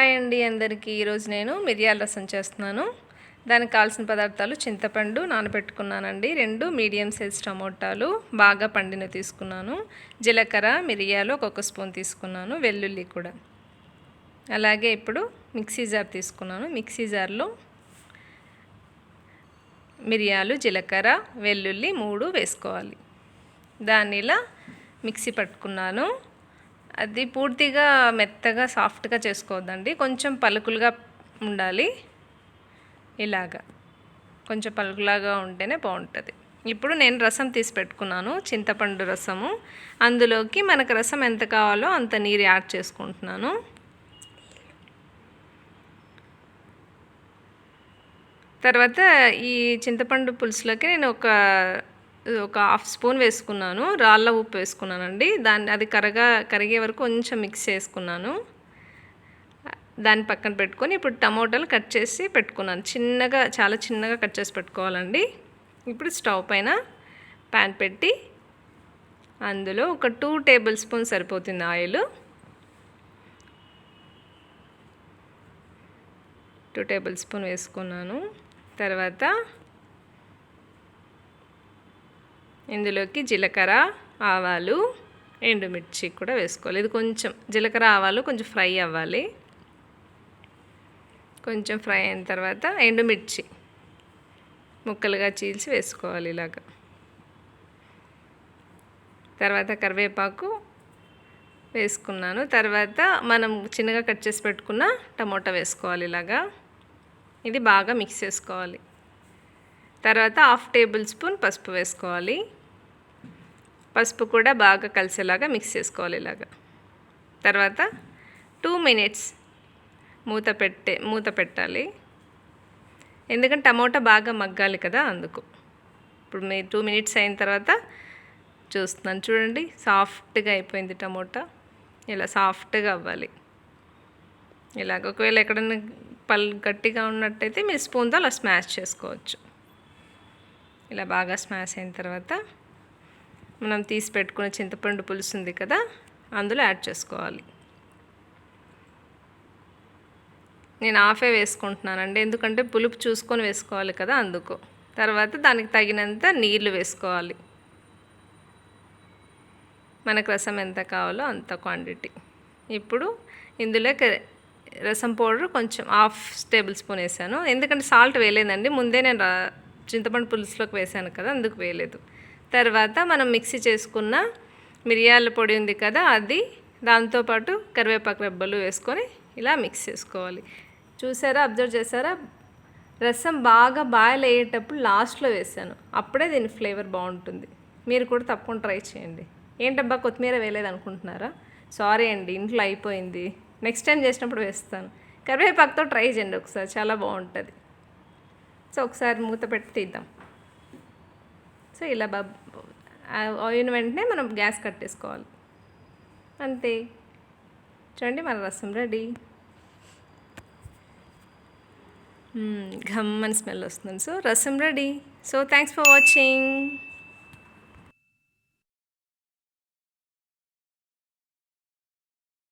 Hi అండి అందరికీ. ఈరోజు నేను మిరియాల రసం చేస్తున్నాను. దానికి కావాల్సిన పదార్థాలు చింతపండు నానబెట్టుకున్నానండి, 2 మీడియం సైజ్ టమోటాలు బాగా పండిన తీసుకున్నాను, జీలకర్ర మిరియాలు ఒక్కొక్క స్పూన్ తీసుకున్నాను, వెల్లుల్లి కూడా. అలాగే ఇప్పుడు మిక్సీ జార్ తీసుకున్నాను. మిక్సీ జార్లో మిరియాలు, జీలకర్ర, వెల్లుల్లి 3 వేసుకోవాలి. దాన్ని ఇలా మిక్సీ పట్టుకున్నాను. అది పూర్తిగా మెత్తగా సాఫ్ట్గా చేసుకోవద్దండి, కొంచెం పలుకులుగా ఉండాలి. ఇలాగా కొంచెం పలుకులాగా ఉంటేనే బాగుంటుంది. ఇప్పుడు నేను రసం తీసి పెట్టుకున్నాను, చింతపండు రసము. అందులోకి మనకు రసం ఎంత కావాలో అంత నీరు యాడ్ చేసుకుంటున్నాను. తర్వాత ఈ చింతపండు పులుసులోకి నేను ఒక 1/2 స్పూన్ వేసుకున్నాను, రాళ్ళ ఉప్పు వేసుకున్నానండి. అది కరిగే వరకు కొంచెం మిక్స్ చేసుకున్నాను. దాన్ని పక్కన పెట్టుకొని ఇప్పుడు టమోటాలు కట్ చేసి పెట్టుకున్నాను. చాలా చిన్నగా కట్ చేసి పెట్టుకోవాలండి. ఇప్పుడు స్టవ్ పైన ప్యాన్ పెట్టి అందులో ఒక 2 టేబుల్ స్పూన్ సరిపోతుంది ఆయిల్. 2 టేబుల్ స్పూన్ వేసుకున్నాను. తర్వాత ఇందులోకి జీలకర్ర, ఆవాలు, ఎండుమిర్చి కూడా వేసుకోవాలి. ఇది కొంచెం జీలకర్ర ఆవాలు కొంచెం ఫ్రై అవ్వాలి. కొంచెం ఫ్రై అయిన తర్వాత ఎండుమిర్చి ముక్కలుగా చీల్చి వేసుకోవాలి ఇలాగా. తర్వాత కరివేపాకు వేసుకున్నాను. తర్వాత మనం చిన్నగా కట్ చేసి పెట్టుకున్న టమోటా వేసుకోవాలి ఇలాగా. ఇది బాగా మిక్స్ చేసుకోవాలి. తర్వాత 1/2 టేబుల్ స్పూన్ పసుపు వేసుకోవాలి. పసుపు కూడా బాగా కలిసేలాగా మిక్స్ చేసుకోవాలి ఇలాగా. తర్వాత 2 మినిట్స్ మూత పెట్టాలి, ఎందుకంటే టమోటా బాగా మగ్గాలి కదా, అందుకు. ఇప్పుడు 2 మినిట్స్ అయిన తర్వాత చూస్తున్నాను, చూడండి సాఫ్ట్గా అయిపోయింది టమోటా. ఇలా సాఫ్ట్గా అవ్వాలి ఇలాగ. ఒకవేళ ఎక్కడైనా గట్టిగా ఉన్నట్టయితే మీరు స్పూన్తో అలా స్మాష్ చేసుకోవచ్చు. ఇలా బాగా స్మాష్ అయిన తర్వాత మనం తీసి పెట్టుకున్న చింతపండు పులుసు ఉంది కదా, అందులో యాడ్ చేసుకోవాలి. నేను హాఫే వేసుకుంటున్నానండి, ఎందుకంటే పులుపు చూసుకొని వేసుకోవాలి కదా, అందుకు. తర్వాత దానికి తగినంత నీళ్లు వేసుకోవాలి. మనకు రసం ఎంత కావాలో అంత క్వాంటిటీ. ఇప్పుడు ఇందులో రసం పౌడర్ కొంచెం 1/2 టేబుల్ స్పూన్ వేసాను, ఎందుకంటే సాల్ట్ వేయలేదండి, ముందే నేను చింతపండు పులుసులోకి వేసాను కదా, అందుకు వేయలేదు. తర్వాత మనం మిక్సీ చేసుకున్న మిరియాల పొడి ఉంది కదా, అది దాంతోపాటు కరివేపాకు రెబ్బలు వేసుకొని ఇలా మిక్స్ చేసుకోవాలి. చూసారా, అబ్జర్వ్ చేసారా, రసం బాగా బాయిల్ అయ్యేటప్పుడు లాస్ట్లో వేసాను, అప్పుడే దీని ఫ్లేవర్ బాగుంటుంది. మీరు కూడా తప్పకుండా ట్రై చేయండి. ఏంటబ్బా కొత్తిమీర వేయలేదు అనుకుంటున్నారా? సారీ అండి, ఇంట్లో అయిపోయింది, నెక్స్ట్ టైం చేసినప్పుడు వేస్తాను. కరివేపాకుతో ట్రై చేయండి ఒకసారి, చాలా బాగుంటుంది. సో ఒకసారి మూత పెట్టి తీద్దాం. సో ఇలా అయిన వెంటనే మనం గ్యాస్ కట్టేసుకోవాలి, అంతే. చూడండి మన రసం రెడీ. ఘమ్మని స్మెల్ వస్తుంది. సో రసం ready. So thanks for watching.